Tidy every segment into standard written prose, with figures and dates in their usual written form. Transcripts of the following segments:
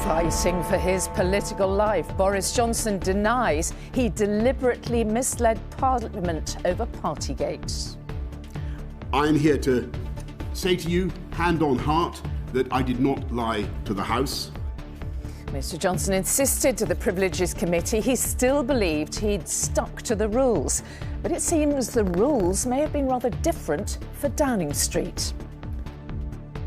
Fighting for his political life, Boris Johnson denies he deliberately misled Parliament over Partygate. I'm here to say to you, hand on heart, that I did not lie to the House. Mr Johnson insisted to the Privileges Committee he still believed he'd stuck to the rules. But it seems the rules may have been rather different for Downing Street.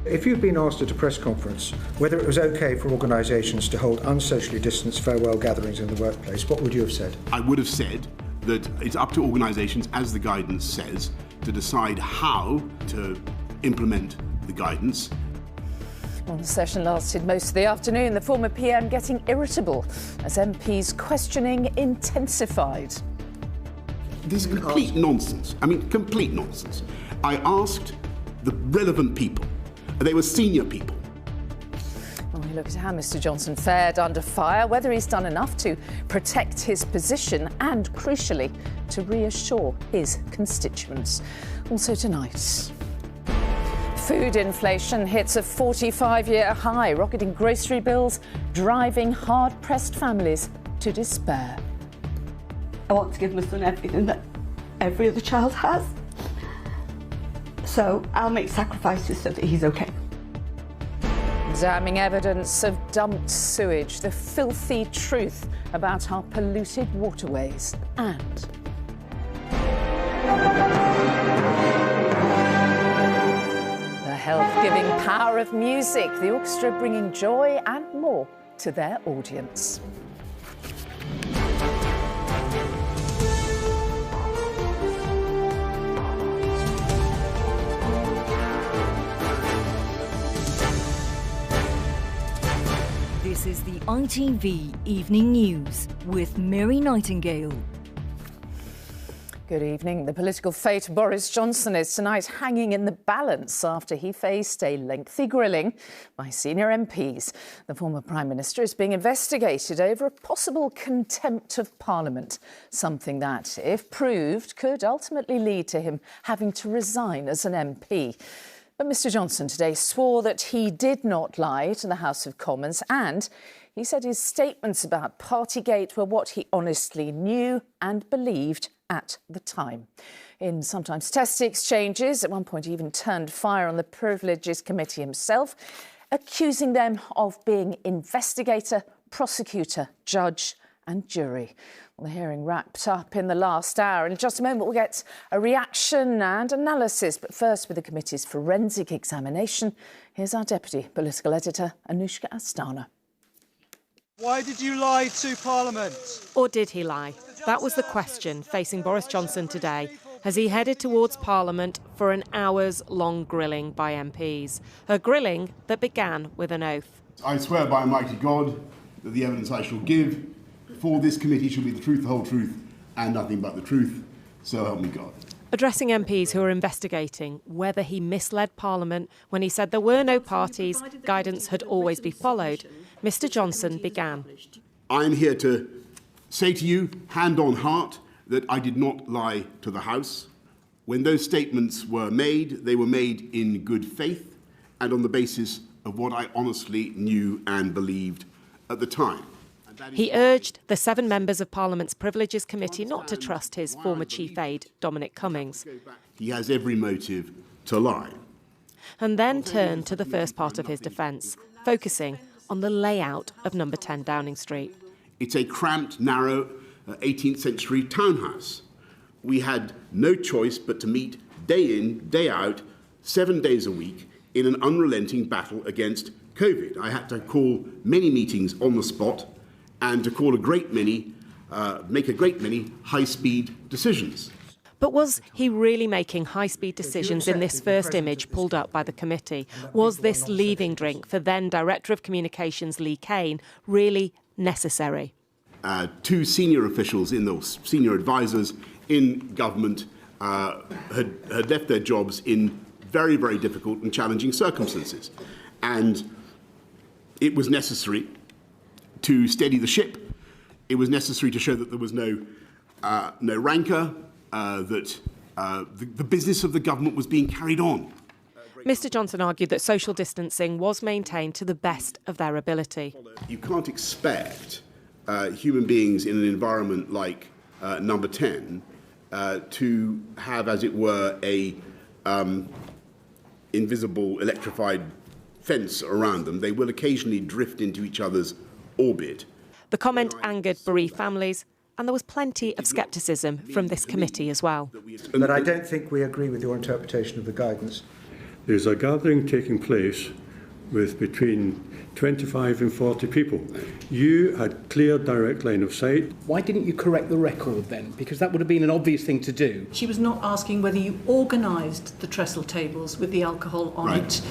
If you'd been asked at a press conference whether it was OK for organisations to hold unsocially distanced farewell gatherings in the workplace, what would you have said? I would have said that it's up to organisations, as the guidance says, to decide how to implement the guidance. Well, the session lasted most of the afternoon, the former PM getting irritable as MPs' questioning intensified. This is complete nonsense. I mean, complete nonsense. I asked the relevant people. They were senior people. Well, we look at how Mr Johnson fared under fire, whether he's done enough to protect his position and, crucially, to reassure his constituents. Also tonight. Food inflation hits a 45-year high, rocketing grocery bills, driving hard-pressed families to despair. I want to give my son everything that every other child has. So I'll make sacrifices so that he's okay. Damning evidence of dumped sewage, the filthy truth about our polluted waterways, and the health-giving power of music, the orchestra bringing joy and more to their audience. This is the ITV Evening News with Mary Nightingale. Good evening. The political fate of Boris Johnson is tonight hanging in the balance after he faced a lengthy grilling by senior MPs. The former Prime Minister is being investigated over a possible contempt of Parliament, something that, if proved, could ultimately lead to him having to resign as an MP. But Mr Johnson today swore that he did not lie to the House of Commons, and he said his statements about Partygate were what he honestly knew and believed at the time. In sometimes testy exchanges, at one point he even turned fire on the Privileges Committee himself, accusing them of being investigator, prosecutor, judge and jury. Well, the hearing wrapped up in the last hour. In just a moment, we'll get a reaction and analysis. But first, with the committee's forensic examination, here's our deputy political editor, Anushka Astana. Why did you lie to Parliament? Or did he lie? That was the question facing Boris Johnson today as he headed towards Parliament for an hours-long grilling by MPs. A grilling that began with an oath. I swear by Almighty God that the evidence I shall give for this committee shall be the truth, the whole truth, and nothing but the truth. So help me God. Addressing MPs who are investigating whether he misled Parliament when he said there were no parties, guidance had always been followed, Mr Johnson began. I'm here to say to you, hand on heart, that I did not lie to the House. When those statements were made, they were made in good faith and on the basis of what I honestly knew and believed at the time. He urged the 7 members of Parliament's Privileges Committee not to trust his former chief aide, Dominic Cummings. He has every motive to lie. And then turned to the first part of his defence, focusing on the layout of number 10 Downing Street. It's a cramped, narrow 18th century townhouse. We had no choice but to meet day in, day out, 7 days a week in an unrelenting battle against COVID. I had to call many meetings on the spot and to call make a great many high-speed decisions. But was he really making high-speed decisions in this first image pulled up by the committee? Was this leaving drink for then Director of Communications Lee Kane really necessary? 2 senior officials, those senior advisors in government, had left their jobs in very, very difficult and challenging circumstances. And it was necessary to steady the ship. It was necessary to show that there was no rancour, that the business of the government was being carried on. Mr Johnson argued that social distancing was maintained to the best of their ability. You can't expect human beings in an environment like number 10 to have, as it were, a invisible electrified fence around them. They will occasionally drift into each other's orbit. The comment angered bereaved families, and there was plenty of scepticism from this committee as well. But I don't think we agree with your interpretation of the guidance. There's a gathering taking place with between 25 and 40 people. You had clear direct line of sight. Why didn't you correct the record then? Because that would have been an obvious thing to do. She was not asking whether you organised the trestle tables with the alcohol on it.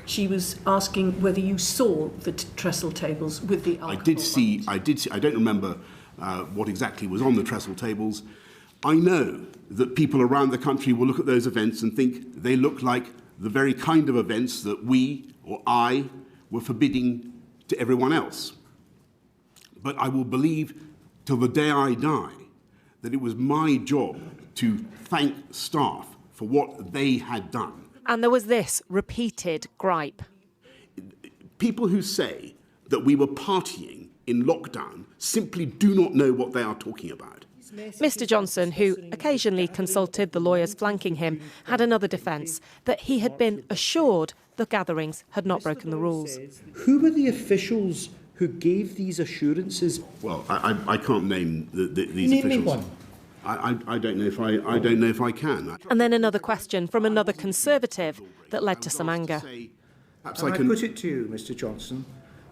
She was asking whether you saw the trestle tables with the alcohol I did see. I don't remember what exactly was on the trestle tables. I know that people around the country will look at those events and think they look like the very kind of events that we, or I, were forbidding to everyone else. But I will believe till the day I die that it was my job to thank staff for what they had done. And there was this repeated gripe. People who say that we were partying in lockdown simply do not know what they are talking about. Mr Johnson, who occasionally consulted the lawyers flanking him, had another defence, that he had been assured the gatherings had not broken the rules. Who were the officials who gave these assurances? Well, I can't name these Name officials. me one. I don't know if I can. And then another question from another Conservative that led to some anger. Perhaps I put it to you, Mr Johnson,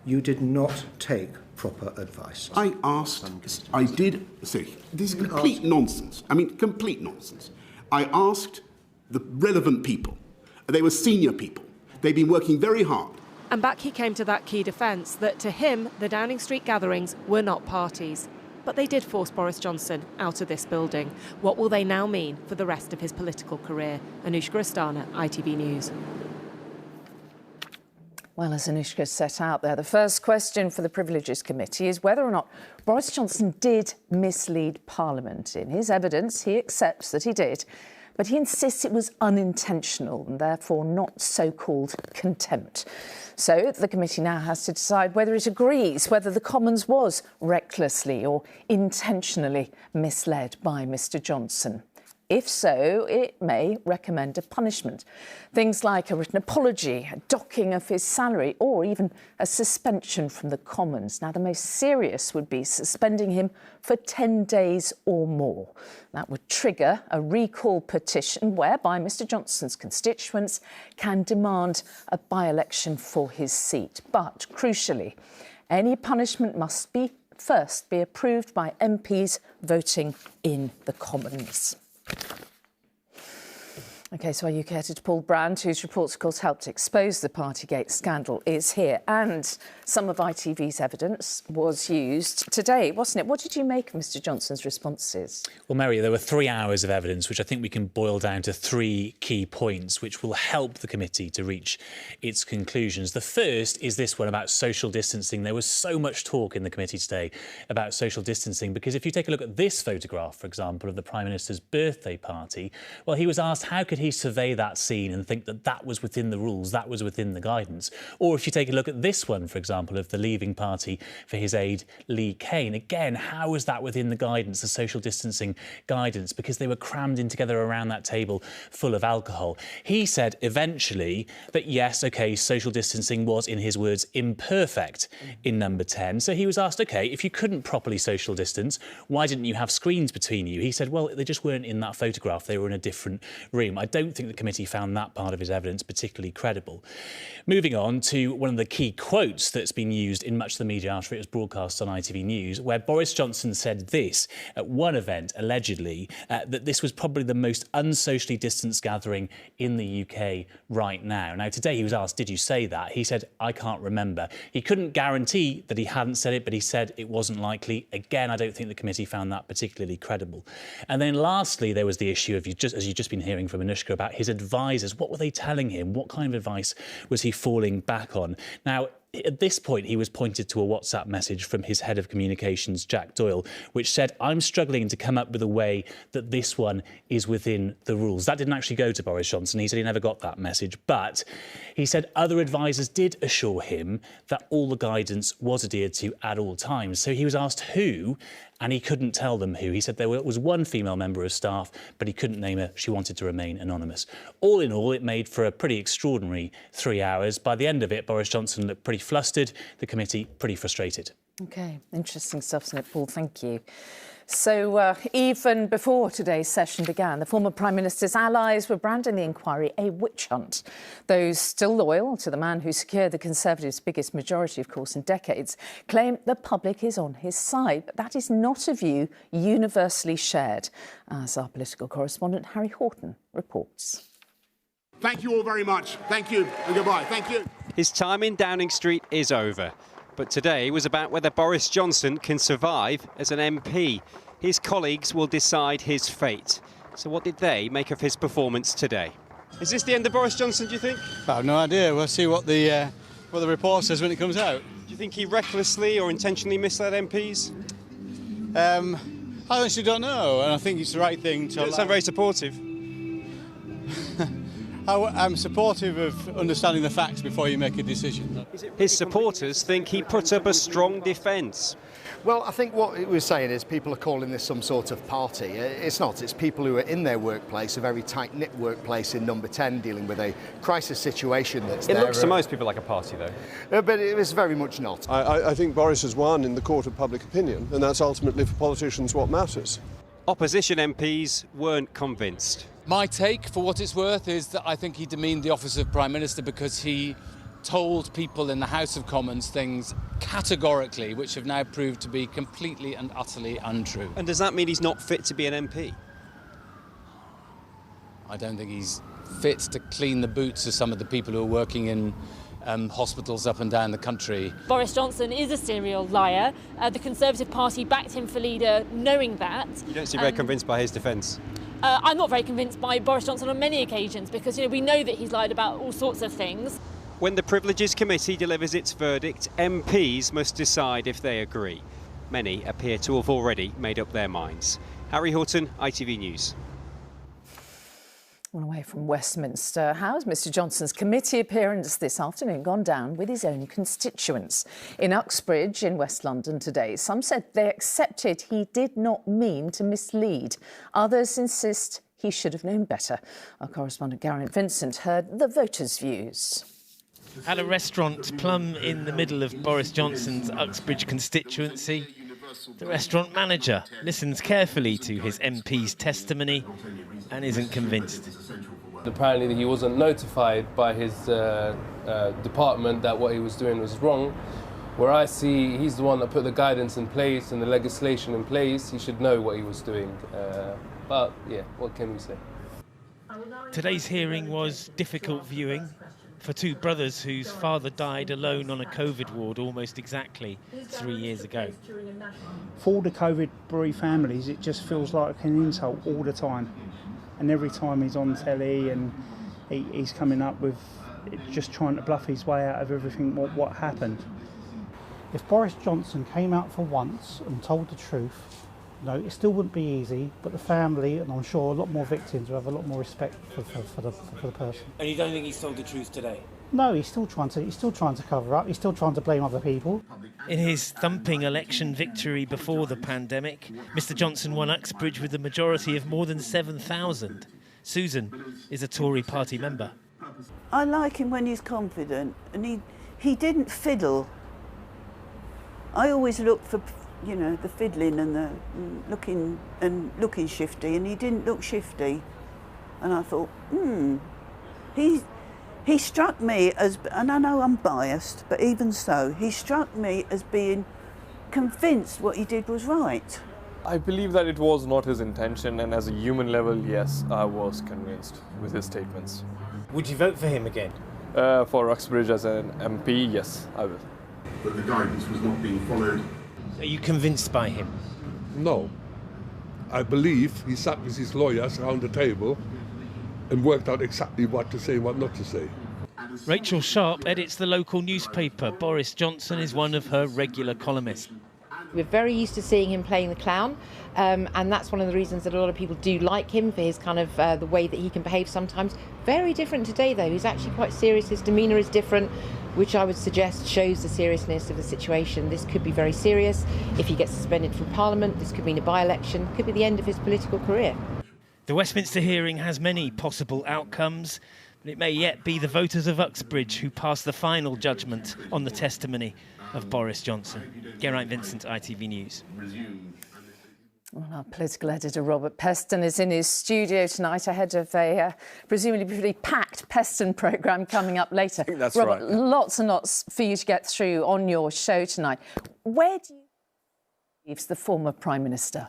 you did not take proper advice. I did say, this is complete nonsense. I mean, complete nonsense. I asked the relevant people. They were senior people. They've been working very hard. And back he came to that key defence that to him, the Downing Street gatherings were not parties. But they did force Boris Johnson out of this building. What will they now mean for the rest of his political career? Anushka Astana, ITV News. Well, as Anushka set out there, the first question for the Privileges Committee is whether or not Boris Johnson did mislead Parliament. In his evidence, he accepts that he did, but he insists it was unintentional and therefore not so-called contempt. So the committee now has to decide whether it agrees whether the Commons was recklessly or intentionally misled by Mr Johnson. If so, it may recommend a punishment. Things like a written apology, a docking of his salary, or even a suspension from the Commons. Now, the most serious would be suspending him for 10 days or more. That would trigger a recall petition whereby Mr Johnson's constituents can demand a by-election for his seat. But, crucially, any punishment must first be approved by MPs voting in the Commons. OK, so our UK editor Paul Brand, whose reports, of course, helped expose the Partygate scandal, is here. And some of ITV's evidence was used today, wasn't it? What did you make of Mr Johnson's responses? Well, Mary, there were 3 hours of evidence, which I think we can boil down to 3 key points, which will help the committee to reach its conclusions. The first is this one about social distancing. There was so much talk in the committee today about social distancing, because if you take a look at this photograph, for example, of the Prime Minister's birthday party, well, he was asked how could he survey that scene and think that that was within the rules, that was within the guidance. Or if you take a look at this one, for example, of the leaving party for his aide, Lee Kane, again, how was that within the guidance, the social distancing guidance? Because they were crammed in together around that table full of alcohol. He said eventually that, yes, OK, social distancing was, in his words, imperfect in number 10. So he was asked, OK, if you couldn't properly social distance, why didn't you have screens between you? He said, well, they just weren't in that photograph. They were in a different room. I don't think the committee found that part of his evidence particularly credible. Moving on to one of the key quotes that's been used in much of the media after it was broadcast on ITV News, where Boris Johnson said this at one event, allegedly, that this was probably the most unsocially distanced gathering in the UK right now. Now, today he was asked, did you say that? He said, I can't remember. He couldn't guarantee that he hadn't said it, but he said it wasn't likely. Again, I don't think the committee found that particularly credible. And then lastly, there was the issue of, as you've just been hearing from Anushka, about his advisors. What were they telling him? What kind of advice was he falling back on? Now, At this point, he was pointed to a WhatsApp message from his head of communications, Jack Doyle, which said, "I'm struggling to come up with a way that this one is within the rules." That didn't actually go to Boris Johnson. He said he never got that message. But he said other advisers did assure him that all the guidance was adhered to at all times. So he was asked who, and he couldn't tell them who. He said there was one female member of staff, but he couldn't name her. She wanted to remain anonymous. All in all, it made for a pretty extraordinary 3 hours. By the end of it, Boris Johnson looked pretty flustered, the committee pretty frustrated. OK, interesting stuff, isn't it, Paul? Thank you. So even before today's session began, the former Prime Minister's allies were branding the inquiry a witch hunt. Those still loyal to the man who secured the Conservatives' biggest majority, of course, in decades, claim the public is on his side. But that is not a view universally shared, as our political correspondent Harry Horton reports. Thank you all very much. Thank you and goodbye. Thank you. His time in Downing Street is over. But today was about whether Boris Johnson can survive as an MP. His colleagues will decide his fate. So what did they make of his performance today? Is this the end of Boris Johnson, do you think? I have no idea. We'll see what the report says when it comes out. Do you think he recklessly or intentionally misled MPs? I honestly don't know, and I think it's the right thing to... You don't sound very supportive. I'm supportive of understanding the facts before you make a decision. His supporters think he put up a strong defence. Well, I think what we're saying is people are calling this some sort of party. It's not. It's people who are in their workplace, a very tight-knit workplace in Number 10, dealing with a crisis situation that's there. It looks to most people like a party, though. But it was very much not. I think Boris has won in the court of public opinion, and that's ultimately for politicians what matters. Opposition MPs weren't convinced. My take, for what it's worth, is that I think he demeaned the office of Prime Minister because he told people in the House of Commons things categorically which have now proved to be completely and utterly untrue. And does that mean he's not fit to be an MP? I don't think he's fit to clean the boots of some of the people who are working in hospitals up and down the country. Boris Johnson is a serial liar. The Conservative Party backed him for leader knowing that. You don't seem very convinced by his defence. I'm not very convinced by Boris Johnson on many occasions because, we know that he's lied about all sorts of things. When the Privileges Committee delivers its verdict, MPs must decide if they agree. Many appear to have already made up their minds. Harry Horton, ITV News. Well, away from Westminster, how's Mr Johnson's committee appearance this afternoon gone down with his own constituents? In Uxbridge in West London today, some said they accepted he did not mean to mislead. Others insist he should have known better. Our correspondent Geraint Vincent heard the voters' views. At a restaurant plumb in the middle of Boris Johnson's Uxbridge constituency, the restaurant manager listens carefully to his MP's testimony and isn't convinced. Apparently he wasn't notified by his department that what he was doing was wrong. Where I see he's the one that put the guidance in place and the legislation in place, he should know what he was doing. But yeah, what can we say? Today's hearing was difficult viewing for two brothers whose father died alone on a COVID ward almost exactly 3 years ago. For all the COVID bereaved families, it just feels like an insult all the time. And every time he's on telly and he's coming up with just trying to bluff his way out of everything what happened. If Boris Johnson came out for once and told the truth, no, it still wouldn't be easy, but the family, and I'm sure a lot more victims, will have a lot more respect for the person. And you don't think he's told the truth today? No, he's still trying to cover up. He's still trying to blame other people. In his thumping election victory before the pandemic, Mr Johnson won Uxbridge with a majority of more than 7,000. Susan is a Tory party member. I like him when he's confident, and he didn't fiddle. I always look for, the fiddling and the looking shifty, and he didn't look shifty. And I thought, he struck me as, and I know I'm biased, but even so, he struck me as being convinced what he did was right. I believe that it was not his intention, and as a human level, yes, I was convinced with his statements. Would you vote for him again? For Uxbridge as an MP, yes, I will. But the guidance was not being followed. Are you convinced by him? No. I believe he sat with his lawyers around the table and worked out exactly what to say, what not to say. Rachel Sharp edits the local newspaper. Boris Johnson is one of her regular columnists. We're very used to seeing him playing the clown, and that's one of the reasons that a lot of people do like him, for his kind of the way that he can behave sometimes. Very different today, though. He's actually quite serious. His demeanour is different, which I would suggest shows the seriousness of the situation. This could be very serious. If he gets suspended from Parliament, this could mean a by-election, could be the end of his political career. The Westminster hearing has many possible outcomes, but it may yet be the voters of Uxbridge who pass the final judgment on the testimony of Boris Johnson. Geraint Vincent, ITV News. Well, our political editor Robert Peston is in his studio tonight ahead of a presumably pretty packed Peston programme coming up later. I think that's Robert, right. Lots and lots for you to get through on your show tonight. Where do you leave the former Prime Minister?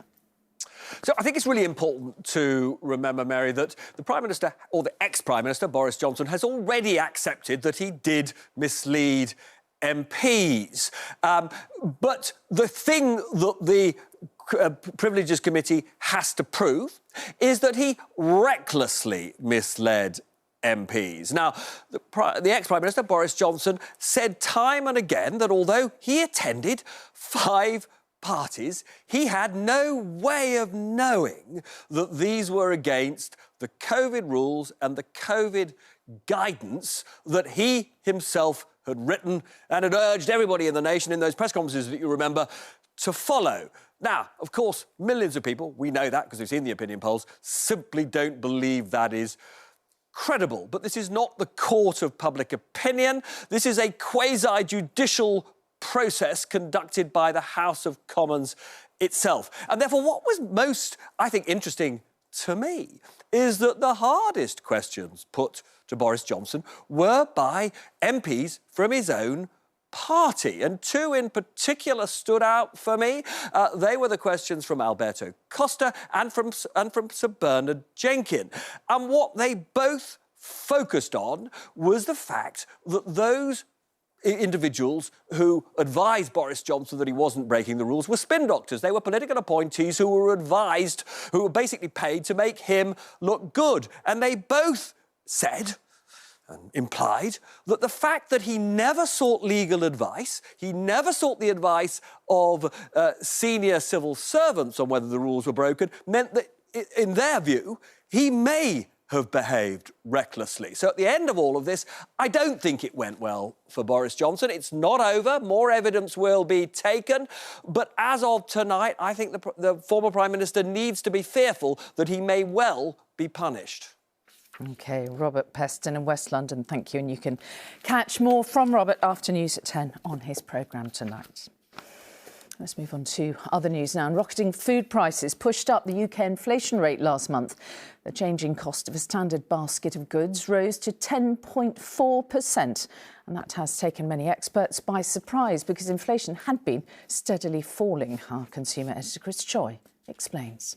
So I think it's really important to remember, Mary, that the Prime Minister, or the ex-Prime Minister, Boris Johnson, has already accepted that he did mislead MPs. But the thing that the Privileges Committee has to prove is that he recklessly misled MPs. Now, the ex-Prime Minister, Boris Johnson, said time and again that although he attended 5 parties, he had no way of knowing that these were against the COVID rules and the COVID guidance that he himself had written and had urged everybody in the nation in those press conferences that you remember to follow. Now, of course, millions of people, we know that because we've seen the opinion polls, simply don't believe that is credible. But this is not the court of public opinion. This is a quasi-judicial process conducted by the House of Commons itself. And therefore, what was most, I think, interesting to me is that the hardest questions put to Boris Johnson were by MPs from his own party. And 2 in particular stood out for me. They were the questions from Alberto Costa and from Sir Bernard Jenkin. And what they both focused on was the fact that those individuals who advised Boris Johnson that he wasn't breaking the rules were spin doctors. They were political appointees who were advised, who were basically paid to make him look good. And they both said and implied that the fact that he never sought legal advice, he never sought the advice of senior civil servants on whether the rules were broken, meant that, in their view, he may have behaved recklessly. So at the end of all of this, I don't think it went well for Boris Johnson. It's not over. More evidence will be taken. But as of tonight, I think the former Prime Minister needs to be fearful that he may well be punished. OK, Robert Peston in West London, thank you. And you can catch more from Robert after news at 10 on his programme tonight. Let's move on to other news now. Rocketing food prices pushed up the UK inflation rate last month. The changing cost of a standard basket of goods rose to 10.4%. And that has taken many experts by surprise because inflation had been steadily falling. Our consumer editor Chris Choi explains.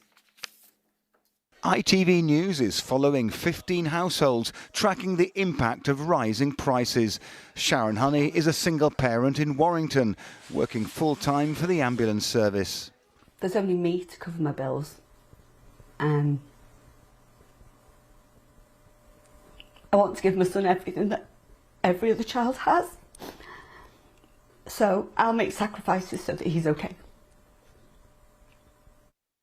ITV News is following 15 households tracking the impact of rising prices. Sharon Honey is a single parent in Warrington, working full-time for the ambulance service. There's only me to cover my bills. I want to give my son everything that every other child has. So I'll make sacrifices so that he's okay.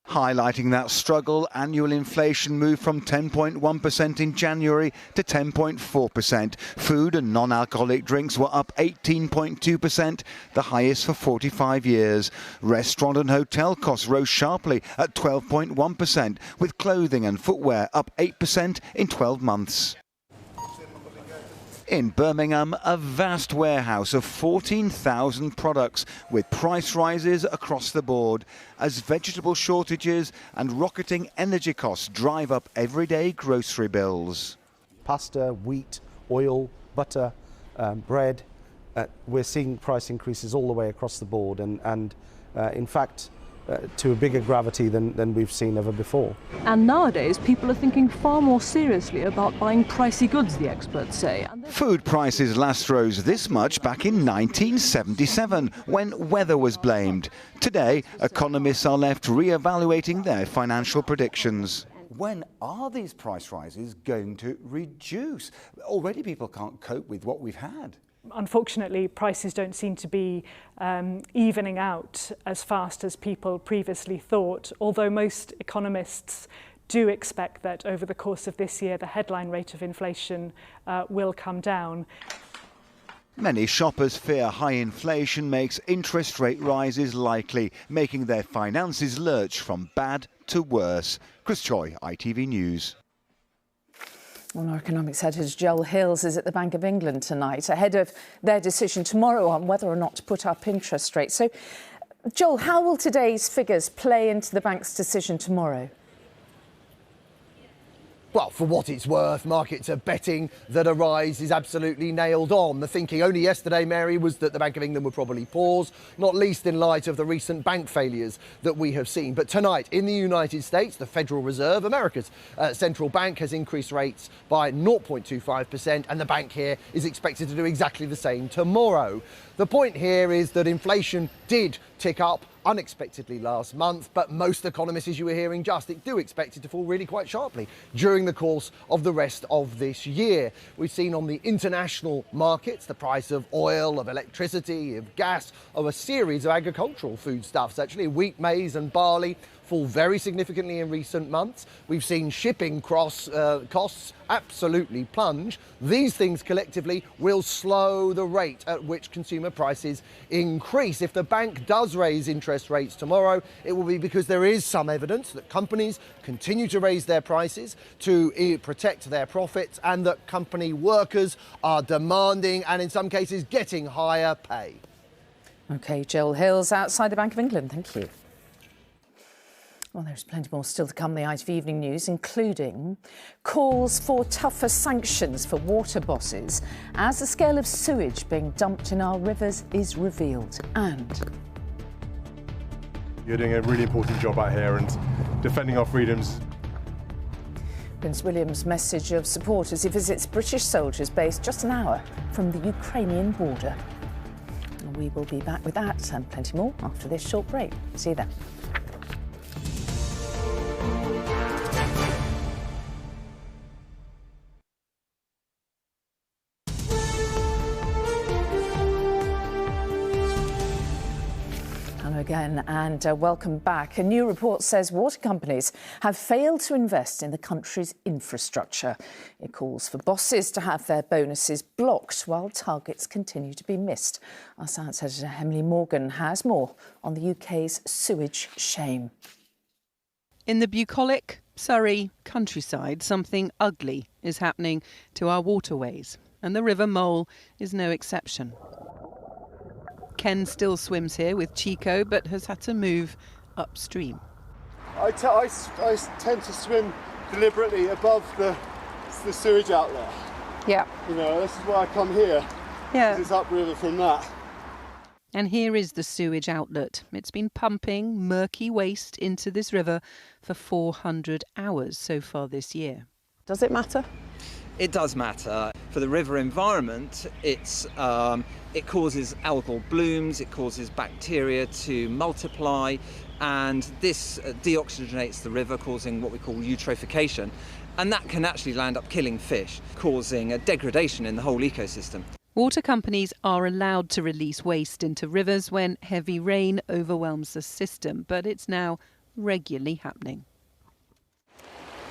Highlighting that struggle, annual inflation moved from 10.1% in January to 10.4%. Food and non-alcoholic drinks were up 18.2%, the highest for 45 years. Restaurant and hotel costs rose sharply at 12.1%, with clothing and footwear up 8% in 12 months. In Birmingham, a vast warehouse of 14,000 products with price rises across the board as vegetable shortages and rocketing energy costs drive up everyday grocery bills. Pasta, wheat, oil, butter, bread, we're seeing price increases all the way across the board and in fact, to a bigger gravity than we've seen ever before. And nowadays, people are thinking far more seriously about buying pricey goods, the experts say. Food prices last rose this much back in 1977, when weather was blamed. Today, economists are left re-evaluating their financial predictions. when are these price rises going to reduce? Already people can't cope with what we've had. Unfortunately, prices don't seem to be evening out as fast as people previously thought, although most economists do expect that over the course of this year the headline rate of inflation will come down. Many shoppers fear high inflation makes interest rate rises likely, making their finances lurch from bad to worse. Chris Choi, ITV News. Well, our economics editor Joel Hills is at the Bank of England tonight ahead of their decision tomorrow on whether or not to put up interest rates. So, Joel, how will today's figures play into the bank's decision tomorrow? Well, for what it's worth, markets are betting that a rise is absolutely nailed on. The thinking only yesterday, Mary, was that the Bank of England would probably pause, not least in light of the recent bank failures that we have seen. But tonight, in the United States, the Federal Reserve, America's central bank, has increased rates by 0.25%, and the bank here is expected to do exactly the same tomorrow. The point here is that inflation did tick up unexpectedly last month, but most economists, as you were hearing do expect it to fall really quite sharply during the course of the rest of this year. We've seen on the international markets the price of oil, of electricity, of gas, of a series of agricultural foodstuffs, actually wheat, maize and barley, fall very significantly in recent months. We've seen shipping costs absolutely plunge. These things collectively will slow the rate at which consumer prices increase. If the bank does raise interest rates tomorrow, it will be because there is some evidence that companies continue to raise their prices to protect their profits, and that company workers are demanding and in some cases getting higher pay. OK, Joel Hills outside the Bank of England. Thank you. Well, there's plenty more still to come in the ITV Evening News, including calls for tougher sanctions for water bosses as the scale of sewage being dumped in our rivers is revealed. And you're doing a really important job out here and defending our freedoms. Prince William's message of support as he visits British soldiers based just an hour from the Ukrainian border. And we will be back with that and plenty more after this short break. See you then. Again and welcome back. A new report says water companies have failed to invest in the country's infrastructure. It calls for bosses to have their bonuses blocked while targets continue to be missed. Our science editor Emily Morgan has more on the UK's sewage shame. In the bucolic Surrey countryside, something ugly is happening to our waterways, and the River Mole is no exception. Ken still swims here with Chico, but has had to move upstream. I tend to swim deliberately above the sewage outlet. Yeah. You know, this is why I come here. Yeah. It's upriver from that. And here is the sewage outlet. It's been pumping murky waste into this river for 400 hours so far this year. Does it matter? It does matter. For the river environment, it causes algal blooms, it causes bacteria to multiply, and this deoxygenates the river, causing what we call eutrophication. And that can actually land up killing fish, causing a degradation in the whole ecosystem. Water companies are allowed to release waste into rivers when heavy rain overwhelms the system, but it's now regularly happening.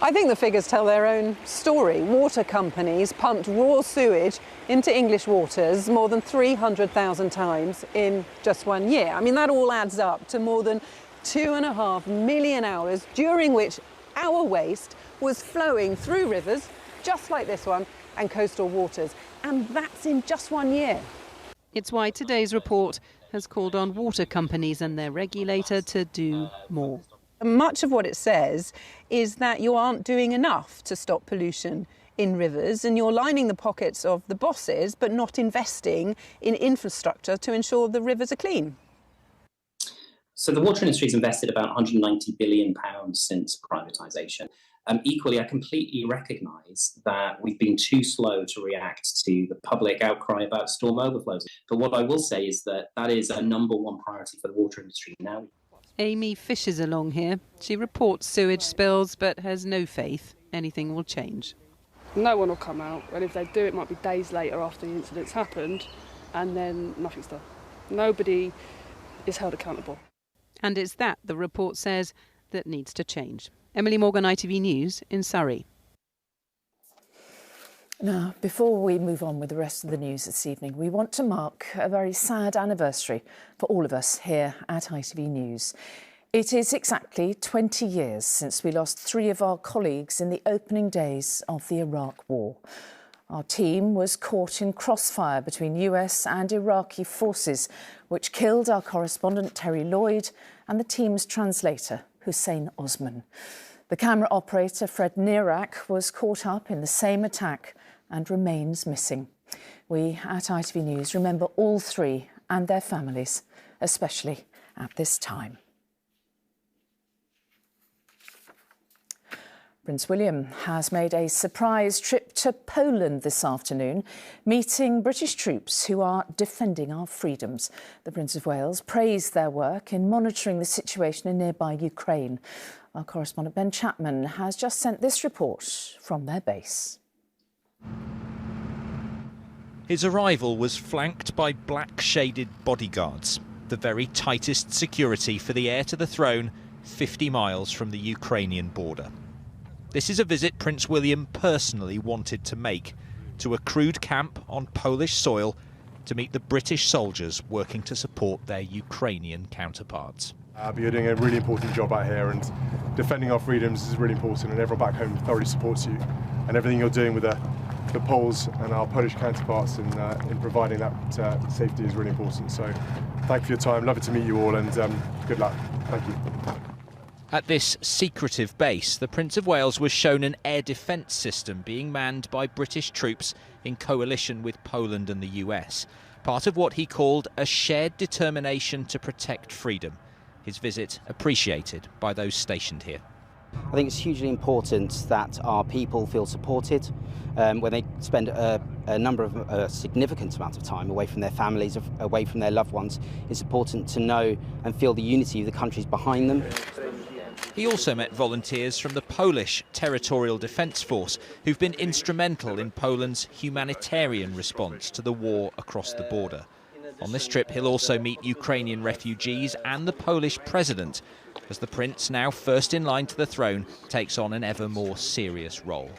I think the figures tell their own story. Water companies pumped raw sewage into English waters more than 300,000 times in just 1 year. I mean, that all adds up to more than 2.5 million hours during which our waste was flowing through rivers, just like this one, and coastal waters. And that's in just 1 year. It's why today's report has called on water companies and their regulator to do more. Much of what it says is that you aren't doing enough to stop pollution in rivers, and you're lining the pockets of the bosses but not investing in infrastructure to ensure the rivers are clean. So the water industry has invested about £190 billion since privatisation. Equally, I completely recognise that we've been too slow to react to the public outcry about storm overflows. But what I will say is that that is a #1 priority for the water industry now. Amy fishes along here. She reports sewage spills but has no faith anything will change. No one will come out, and if they do, it might be days later after the incident's happened, and then nothing's done. Nobody is held accountable. And it's that, the report says, that needs to change. Emily Morgan, ITV News in Surrey. Now, before we move on with the rest of the news this evening, we want to mark a very sad anniversary for all of us here at ITV News. It is exactly 20 years since we lost 3 of our colleagues in the opening days of the Iraq War. Our team was caught in crossfire between US and Iraqi forces, which killed our correspondent Terry Lloyd and the team's translator, Hussein Osman. The camera operator, Fred Nirak, was caught up in the same attack and remains missing. We at ITV News remember all 3 and their families, especially at this time. Prince William has made a surprise trip to Poland this afternoon, meeting British troops who are defending our freedoms. The Prince of Wales praised their work in monitoring the situation in nearby Ukraine. Our correspondent Ben Chapman has just sent this report from their base. His arrival was flanked by black-shaded bodyguards, the very tightest security for the heir to the throne, 50 miles from the Ukrainian border. This is a visit Prince William personally wanted to make to a crude camp on Polish soil to meet the British soldiers working to support their Ukrainian counterparts. But you're doing a really important job out here, and defending our freedoms is really important, and everyone back home thoroughly supports you. And everything you're doing with the Poles and our Polish counterparts in providing that safety is really important. So thank you for your time, lovely to meet you all, and good luck. Thank you. At this secretive base, the Prince of Wales was shown an air defence system being manned by British troops in coalition with Poland and the US, part of what he called a shared determination to protect freedom. His visit appreciated by those stationed here. I think it's hugely important that our people feel supported when they spend a significant amount of time away from their families, away from their loved ones. It's important to know and feel the unity of the countries behind them. He also met volunteers from the Polish Territorial Defence Force, who've been instrumental in Poland's humanitarian response to the war across the border. On this trip, he'll also meet Ukrainian refugees and the Polish president, as the prince, now first in line to the throne, takes on an ever more serious role.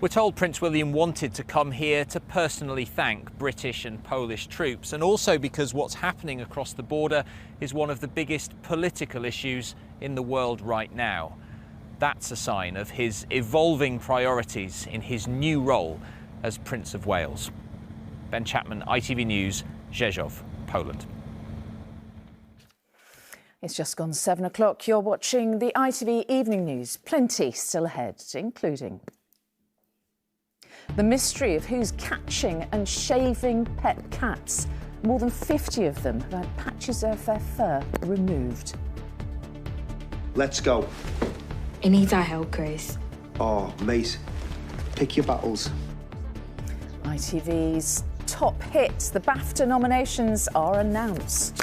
We're told Prince William wanted to come here to personally thank British and Polish troops, and also because what's happening across the border is one of the biggest political issues in the world right now. That's a sign of his evolving priorities in his new role as Prince of Wales. Ben Chapman, ITV News, Rzeszów, Poland. It's just gone 7 o'clock. You're watching the ITV Evening News. Plenty still ahead, including the mystery of who's catching and shaving pet cats. More than 50 of them have had patches of their fur removed. Let's go. It needs our help, Grace. Oh, mate, pick your battles. ITV's top hits. The Bafta nominations are announced.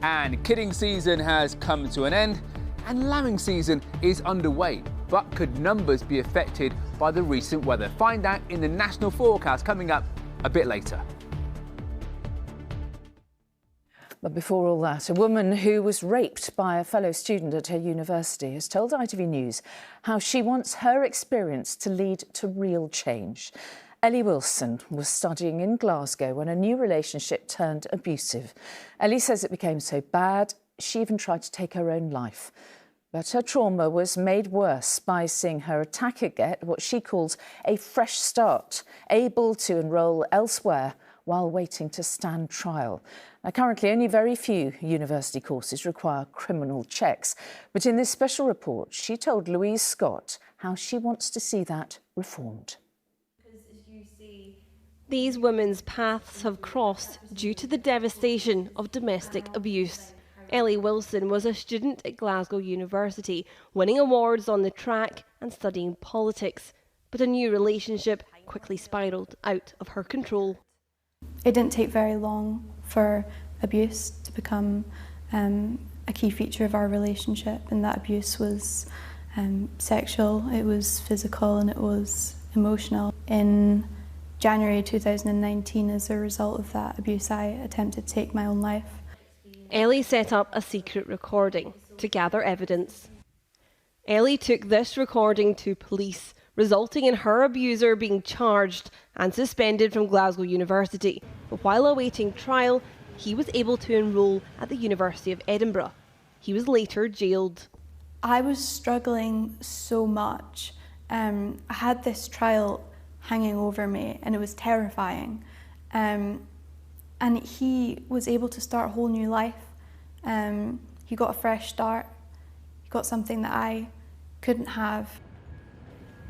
And kidding season has come to an end, and lambing season is underway. But could numbers be affected by the recent weather? Find out in the national forecast coming up a bit later. But before all that, a woman who was raped by a fellow student at her university has told ITV News how she wants her experience to lead to real change. Ellie Wilson was studying in Glasgow when a new relationship turned abusive. Ellie says it became so bad, she even tried to take her own life. But her trauma was made worse by seeing her attacker get what she calls a fresh start, able to enrol elsewhere while waiting to stand trial. Now, currently, only very few university courses require criminal checks. But in this special report, she told Louise Scott how she wants to see that reformed. These women's paths have crossed due to the devastation of domestic abuse. Ellie Wilson was a student at Glasgow University, winning awards on the track and studying politics. But a new relationship quickly spiralled out of her control. It didn't take very long for abuse to become a key feature of our relationship, and that abuse was sexual, it was physical, and it was emotional. In January 2019, as a result of that abuse, I attempted to take my own life. Ellie set up a secret recording to gather evidence. Ellie took this recording to police, resulting in her abuser being charged and suspended from Glasgow University. But while awaiting trial, he was able to enrol at the University of Edinburgh. He was later jailed. I was struggling so much. I had this trial hanging over me and it was terrifying. And he was able to start a whole new life. He got a fresh start. He got something that I couldn't have.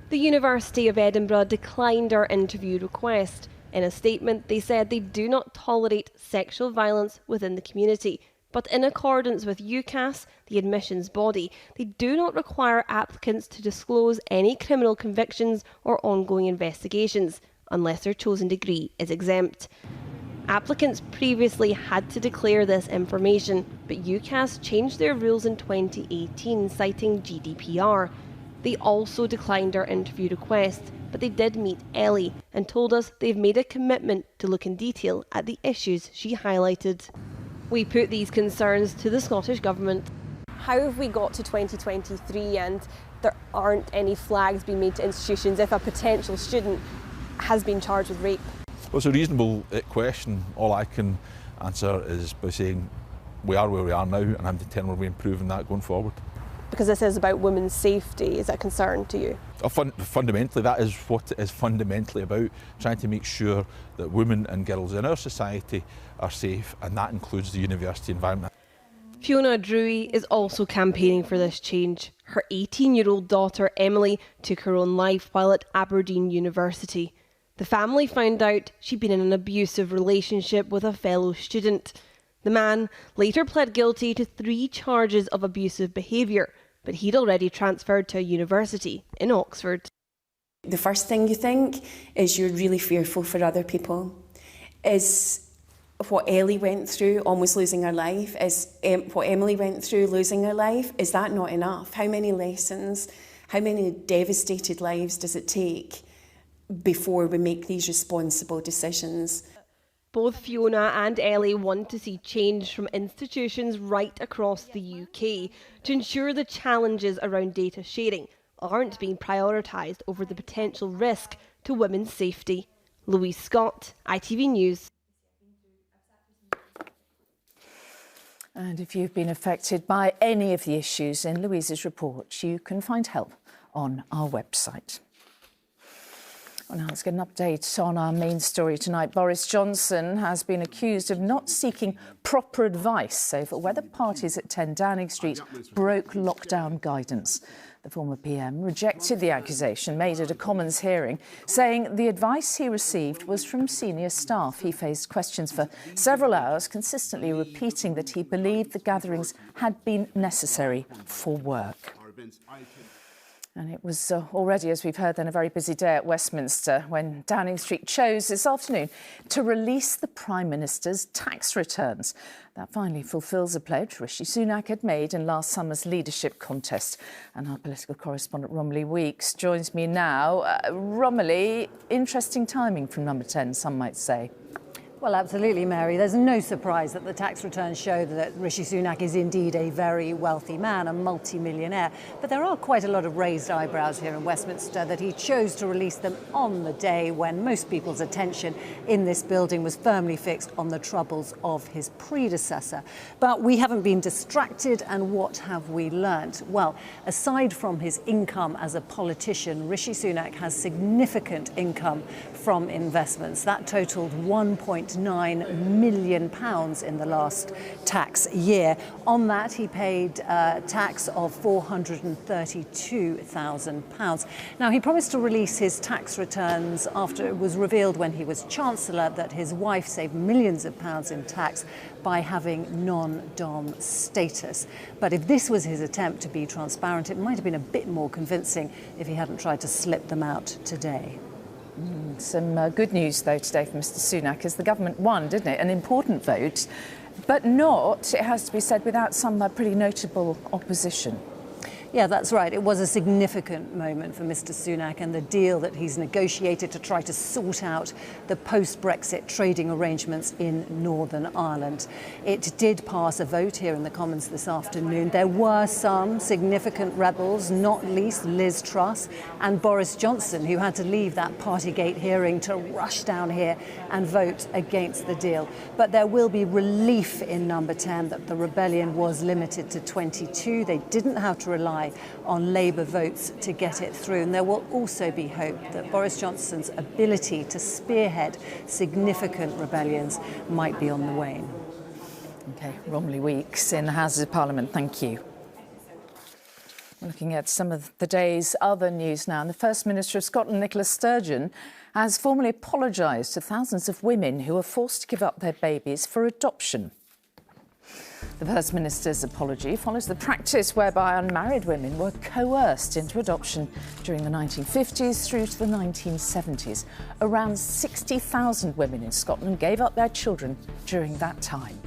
The University of Edinburgh declined our interview request. In a statement, they said they do not tolerate sexual violence within the community. But in accordance with UCAS, the admissions body, they do not require applicants to disclose any criminal convictions or ongoing investigations, unless their chosen degree is exempt. Applicants previously had to declare this information, but UCAS changed their rules in 2018, citing GDPR. They also declined our interview request, but they did meet Ellie and told us they've made a commitment to look in detail at the issues she highlighted. We put these concerns to the Scottish Government. How have we got to 2023 and there aren't any flags being made to institutions if a potential student has been charged with rape? Well, it's a reasonable question. All I can answer is by saying we are where we are now, and I'm determined we'll be improving that going forward. Because this is about women's safety, is that a concern to you? Fundamentally, that is what it is fundamentally about, trying to make sure that women and girls in our society are safe, and that includes the university environment. Fiona Drewy is also campaigning for this change. Her 18-year-old daughter Emily took her own life while at Aberdeen University. The family found out she'd been in an abusive relationship with a fellow student. The man later pled guilty to 3 charges of abusive behaviour, but he'd already transferred to a university in Oxford. The first thing you think is you're really fearful for other people. Is what Ellie went through, almost losing her life, is what Emily went through, losing her life, is that not enough? How many lessons, how many devastated lives does it take before we make these responsible decisions? Both Fiona and Ellie want to see change from institutions right across the UK to ensure the challenges around data sharing aren't being prioritised over the potential risk to women's safety. Louise Scott, ITV News. And if you've been affected by any of the issues in Louise's report, you can find help on our website. Well, now let's get an update on our main story tonight. Boris Johnson has been accused of not seeking proper advice over whether parties at 10 Downing Street broke lockdown guidance. The former PM rejected the accusation made at a Commons hearing, saying the advice he received was from senior staff. He faced questions for several hours, consistently repeating that he believed the gatherings had been necessary for work. And it was already, as we've heard, then a very busy day at Westminster when Downing Street chose this afternoon to release the Prime Minister's tax returns. That finally fulfills a pledge Rishi Sunak had made in last summer's leadership contest. And our political correspondent Romilly Weeks joins me now. Romilly, interesting timing from Number 10, some might say. Well, absolutely, Mary. There's no surprise that the tax returns show that Rishi Sunak is indeed a very wealthy man, a multi-millionaire. But there are quite a lot of raised eyebrows here in Westminster that he chose to release them on the day when most people's attention in this building was firmly fixed on the troubles of his predecessor. But we haven't been distracted, and what have we learnt? Well, aside from his income as a politician, Rishi Sunak has significant income from investments. That totalled £1.9 million in the last tax year. On that, he paid tax of £432,000. Now, he promised to release his tax returns after it was revealed when he was Chancellor that his wife saved millions of pounds in tax by having non-dom status. But if this was his attempt to be transparent, it might have been a bit more convincing if he hadn't tried to slip them out today. Some good news, though, today from Mr Sunak, as the government won, didn't it? An important vote, but not, it has to be said, without some pretty notable opposition. Yeah, that's right. It was a significant moment for Mr Sunak and the deal that he's negotiated to try to sort out the post-Brexit trading arrangements in Northern Ireland. It did pass a vote here in the Commons this afternoon. There were some significant rebels, not least Liz Truss and Boris Johnson, who had to leave that Partygate hearing to rush down here and vote against the deal. But there will be relief in number 10 that the rebellion was limited to 22. They didn't have to rely on Labour votes to get it through. And there will also be hope that Boris Johnson's ability to spearhead significant rebellions might be on the wane. OK, Romilly Weeks in the Houses of Parliament, thank you. We're looking at some of the day's other news now. And the First Minister of Scotland, Nicola Sturgeon, has formally apologised to thousands of women who were forced to give up their babies for adoption. The First Minister's apology follows the practice whereby unmarried women were coerced into adoption during the 1950s through to the 1970s. Around 60,000 women in Scotland gave up their children during that time.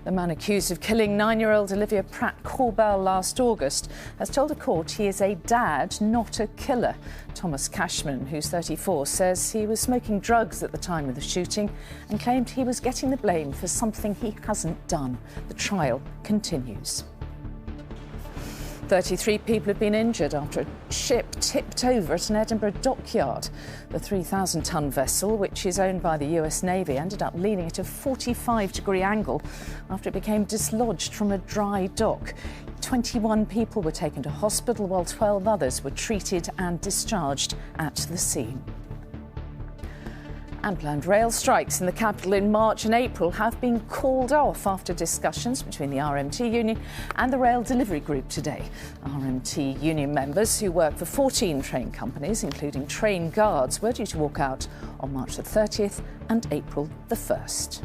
The man accused of killing 9-year-old Olivia Pratt-Corbell last August has told a court he is a dad, not a killer. Thomas Cashman, who's 34, says he was smoking drugs at the time of the shooting and claimed he was getting the blame for something he hasn't done. The trial continues. 33 people have been injured after a ship tipped over at an Edinburgh dockyard. The 3,000-tonne vessel, which is owned by the US Navy, ended up leaning at a 45-degree angle after it became dislodged from a dry dock. 21 people were taken to hospital, while 12 others were treated and discharged at the scene. And planned rail strikes in the capital in March and April have been called off after discussions between the RMT union and the rail delivery group today. RMT union members, who work for 14 train companies, including train guards, were due to walk out on March the 30th and April the 1st.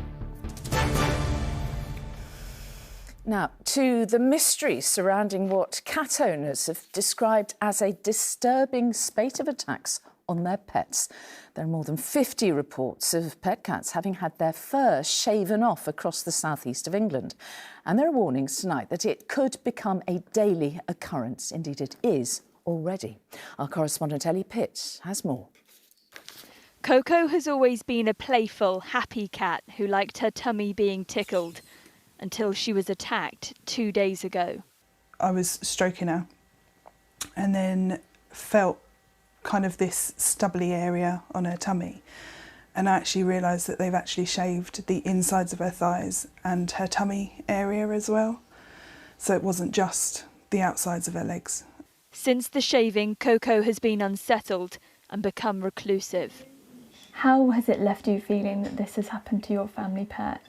Now, to the mystery surrounding what cat owners have described as a disturbing spate of attacks on their pets. There are more than 50 reports of pet cats having had their fur shaven off across the southeast of England. And there are warnings tonight that it could become a daily occurrence. Indeed, it is already. Our correspondent Ellie Pitt has more. Coco has always been a playful, happy cat who liked her tummy being tickled until she was attacked 2 days ago. I was stroking her and then felt kind of this stubbly area on her tummy, and I actually realised that they've actually shaved the insides of her thighs and her tummy area as well, so it wasn't just the outsides of her legs. Since the shaving, Coco has been unsettled and become reclusive. How has it left you feeling that this has happened to your family pet?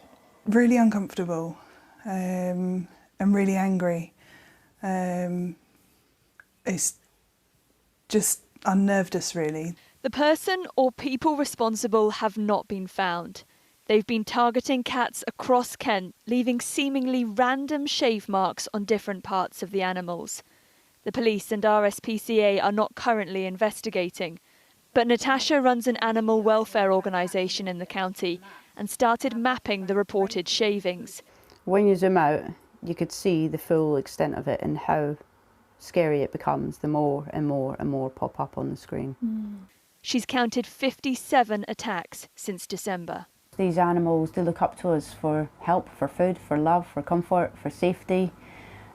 Really uncomfortable and really angry. It's just unnerved us, really. The person or people responsible have not been found. They've been targeting cats across Kent, leaving seemingly random shave marks on different parts of the animals. The police and RSPCA are not currently investigating, but Natasha runs an animal welfare organisation in the county and started mapping the reported shavings. When you zoom out, you could see the full extent of it and how scary it becomes the more and more and more pop up on the screen. She's counted 57 attacks since December. These animals, they look up to us for help, for food, for love, for comfort, for safety.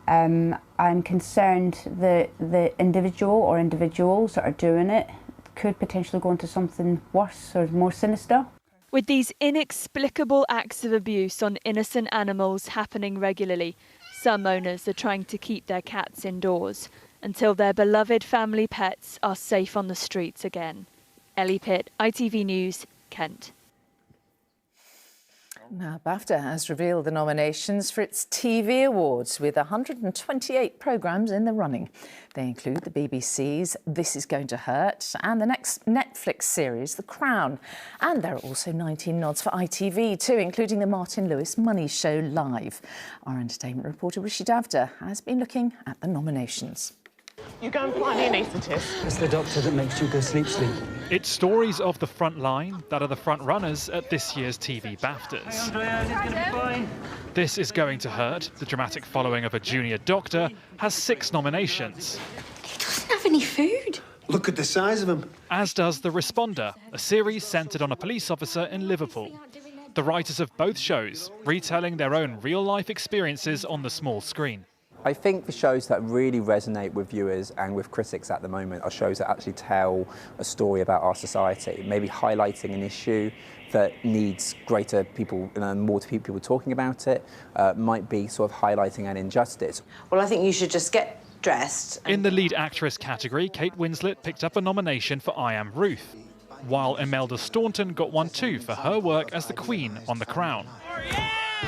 I'm concerned that the individual or individuals that are doing it could potentially go into something worse or more sinister. With these inexplicable acts of abuse on innocent animals happening regularly, some owners are trying to keep their cats indoors until their beloved family pets are safe on the streets again. Ellie Pitt, ITV News, Kent. Now, Bafta has revealed the nominations for its TV awards, with 128 programmes in the running. They include the BBC's This Is Going to Hurt and the next Netflix series, The Crown. And there are also 19 nods for ITV too, including the Martin Lewis Money Show Live. Our entertainment reporter Rishi Davda has been looking at the nominations. You go and find the anaesthetist. It's the doctor that makes you go sleep. It's stories of the front line that are the front runners at this year's TV Baftas. Hey, Andrea, it's going to be fine. This Is Going to Hurt, the dramatic following of a junior doctor, has 6 nominations. He doesn't have any food. Look at the size of him. As does The Responder, a series centred on a police officer in Liverpool. The writers of both shows retelling their own real-life experiences on the small screen. I think the shows that really resonate with viewers and with critics at the moment are shows that actually tell a story about our society, maybe highlighting an issue that needs greater people, more people talking about it, might be sort of highlighting an injustice. Well, I think you should just get dressed. In the lead actress category, Kate Winslet picked up a nomination for I Am Ruth, while Imelda Staunton got one too for her work as the Queen on The Crown.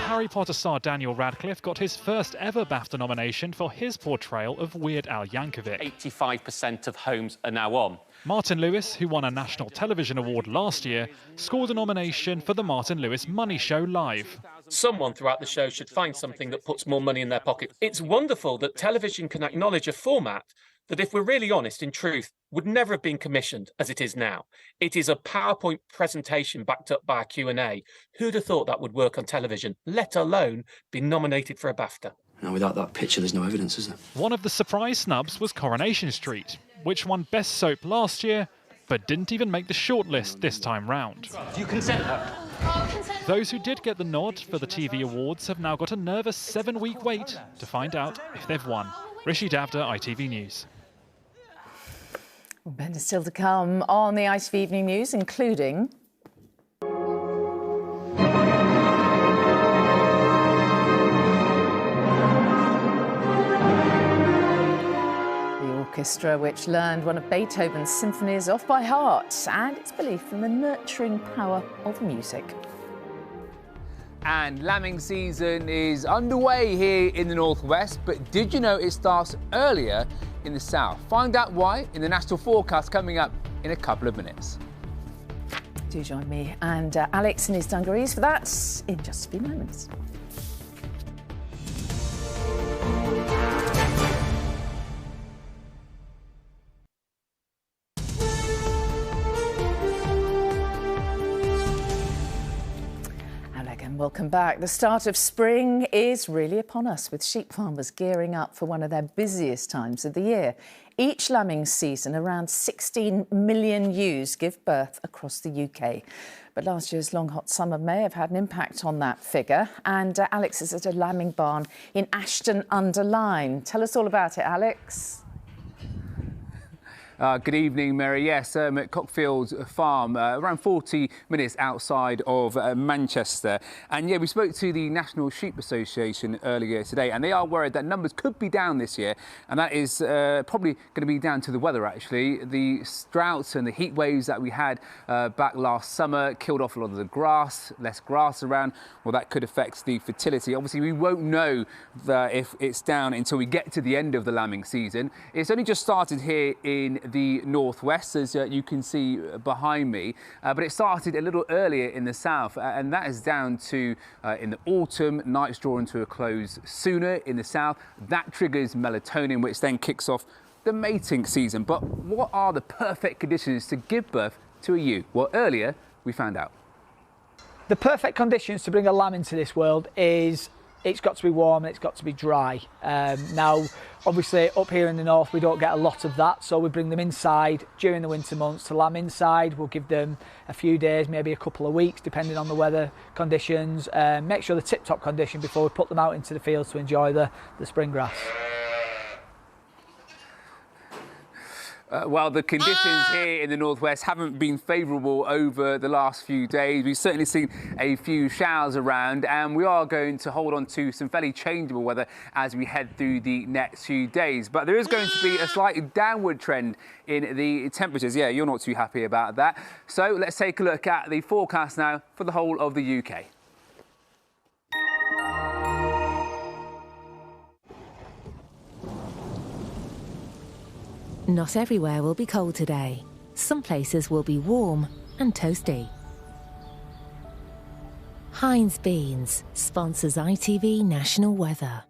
Harry Potter star Daniel Radcliffe got his first ever BAFTA nomination for his portrayal of Weird Al Yankovic. 85% of homes are now on. Martin Lewis, who won a National Television Award last year, scored a nomination for the Martin Lewis Money Show Live. Someone throughout the show should find something that puts more money in their pocket. It's wonderful that television can acknowledge a format that, if we're really honest, in truth, would never have been commissioned as it is now. It is a PowerPoint presentation backed up by a Q&A. Who'd have thought that would work on television, let alone be nominated for a BAFTA? Now, without that picture, there's no evidence, is there? One of the surprise snubs was Coronation Street, which won Best Soap last year, but didn't even make the shortlist this time round. Do you consent her? Those who did get the nod for the TV awards have now got a nervous 7-week wait to find out if they've won. Rishi Davda, ITV News. Better still to come on the ITV Evening News, including the orchestra, which learned one of Beethoven's symphonies off by heart, and its belief in the nurturing power of music. And lambing season is underway here in the northwest, but did you know it starts earlier in the south? Find out why in the national forecast coming up in a couple of minutes. Do join me and Alex in his dungarees for that in just a few moments. Welcome back. The start of spring is really upon us, with sheep farmers gearing up for one of their busiest times of the year. Each lambing season, around 16 million ewes give birth across the UK. But last year's long, hot summer may have had an impact on that figure. And Alex is at a lambing barn in Ashton-under-Lyne. Tell us all about it, Alex. Good evening, Mary. Yes, at Cockfield Farm, around 40 minutes outside of Manchester. And yeah, we spoke to the National Sheep Association earlier today, and they are worried that numbers could be down this year. And that is probably going to be down to the weather, actually. The droughts and the heat waves that we had back last summer killed off a lot of the grass, less grass around. Well, that could affect the fertility. Obviously, we won't know if it's down until we get to the end of the lambing season. It's only just started here in the northwest, as you can see behind me, but it started a little earlier in the south, and that is down to in the autumn, nights drawing to a close sooner in the south. That triggers melatonin, which then kicks off the mating season. But what are the perfect conditions to give birth to a ewe? Well, earlier we found out. The perfect conditions to bring a lamb into this world is it's got to be warm and it's got to be dry. Now, obviously, up here in the north, we don't get a lot of that, so we bring them inside during the winter months to lamb inside. We'll give them a few days, maybe a couple of weeks, depending on the weather conditions. Make sure they're tip-top condition before we put them out into the fields to enjoy the spring grass. Well, the conditions here in the northwest haven't been favourable over the last few days. We've certainly seen a few showers around, and we are going to hold on to some fairly changeable weather as we head through the next few days. But there is going to be a slight downward trend in the temperatures. Yeah, you're not too happy about that. So let's take a look at the forecast now for the whole of the UK. Not everywhere will be cold today. Some places will be warm and toasty. Heinz Beans sponsors ITV National Weather.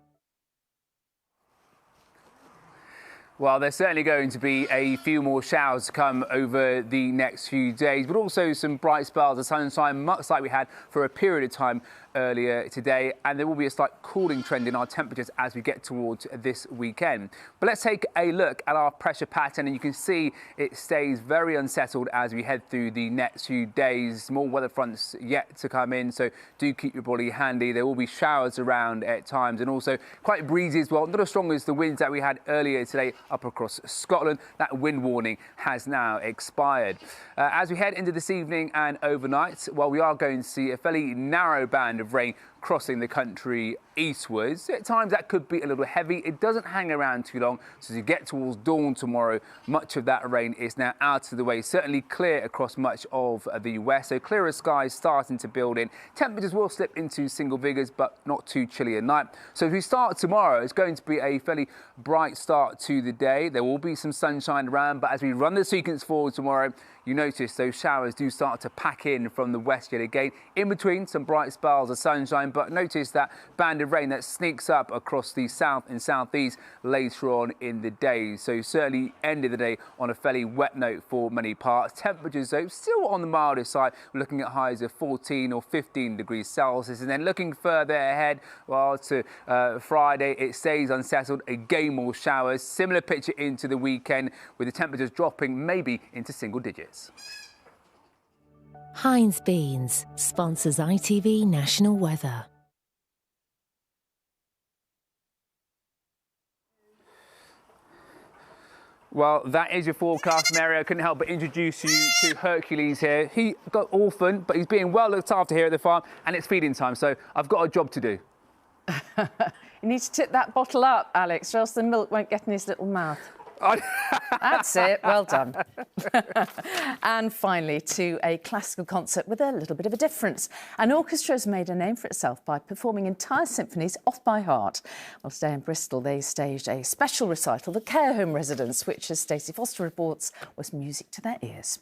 Well, there's certainly going to be a few more showers to come over the next few days, but also some bright spells of sunshine, much like we had for a period of time earlier today, and there will be a slight cooling trend in our temperatures as we get towards this weekend. But let's take a look at our pressure pattern, and you can see it stays very unsettled as we head through the next few days. More weather fronts yet to come in, so do keep your body handy. There will be showers around at times, and also quite breezy as well. Not as strong as the winds that we had earlier today up across Scotland. That wind warning has now expired. As we head into this evening and overnight, well, we are going to see a fairly narrow band of rain crossing the country eastwards. At times that could be a little heavy. It doesn't hang around too long, so as you get towards dawn tomorrow, much of that rain is now out of the way. Certainly clear across much of the west, so clearer skies starting to build in. Temperatures will slip into single figures, but not too chilly at night. So as we start tomorrow, it's going to be a fairly bright start to the day. There will be some sunshine around, but as we run the sequence forward tomorrow, you notice those showers do start to pack in from the west yet again. In between, some bright spells of sunshine, but notice that band of rain that sneaks up across the south and southeast later on in the day. So certainly end of the day on a fairly wet note for many parts. Temperatures, though, still on the milder side. We're looking at highs of 14 or 15 degrees Celsius. And then looking further ahead, well, to Friday, it stays unsettled. Again, more showers. Similar picture into the weekend, with the temperatures dropping maybe into single digits. Heinz Beans sponsors ITV National Weather. Well, that is your forecast, Mary. I couldn't help but introduce you to Hercules here. He got orphaned, but he's being well looked after here at the farm, and it's feeding time, so I've got a job to do. You need to tip that bottle up, Alex, or else the milk won't get in his little mouth. That's it, well done. And finally, to a classical concert with a little bit of a difference. An orchestra has made a name for itself by performing entire symphonies off by heart. Well, today in Bristol, they staged a special recital for care home residents, which, as Stacey Foster reports, was music to their ears.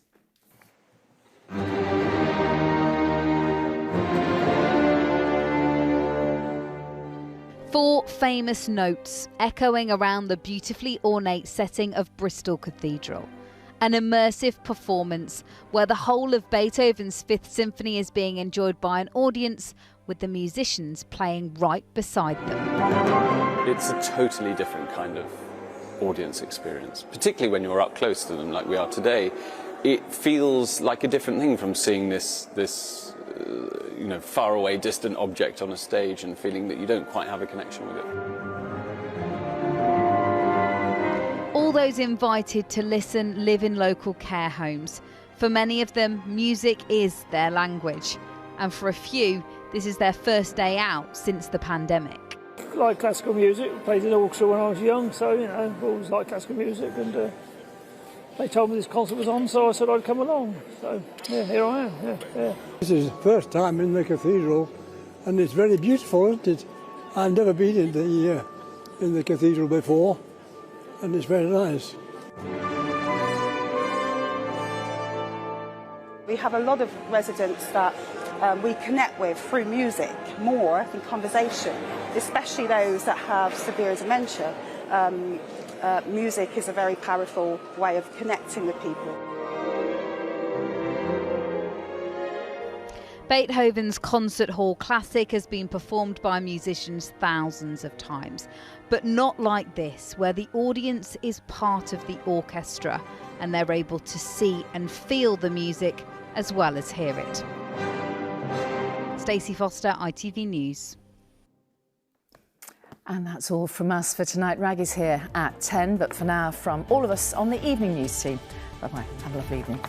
4 famous notes echoing around the beautifully ornate setting of Bristol Cathedral. An immersive performance where the whole of Beethoven's Fifth Symphony is being enjoyed by an audience, with the musicians playing right beside them. It's a totally different kind of audience experience, particularly when you're up close to them like we are today. It feels like a different thing from seeing this far away, distant object on a stage and feeling that you don't quite have a connection with it. All those invited to listen live in local care homes. For many of them, music is their language. And for a few, this is their first day out since the pandemic. I like classical music. I played in orchestra when I was young, so, I always liked classical music, and they told me this concert was on, so I said I'd come along. So, yeah, here I am. Yeah. This is the first time in the cathedral, and it's very beautiful, isn't it? I've never been in the cathedral before, and it's very nice. We have a lot of residents that we connect with through music more than conversation, especially those that have severe dementia. Music is a very powerful way of connecting with people. Beethoven's Concert Hall Classic has been performed by musicians thousands of times, but not like this, where the audience is part of the orchestra and they're able to see and feel the music as well as hear it. Stacey Foster, ITV News. And that's all from us for tonight. Raggie's here at 10, but for now, from all of us on the Evening News team, bye-bye. Have a lovely evening.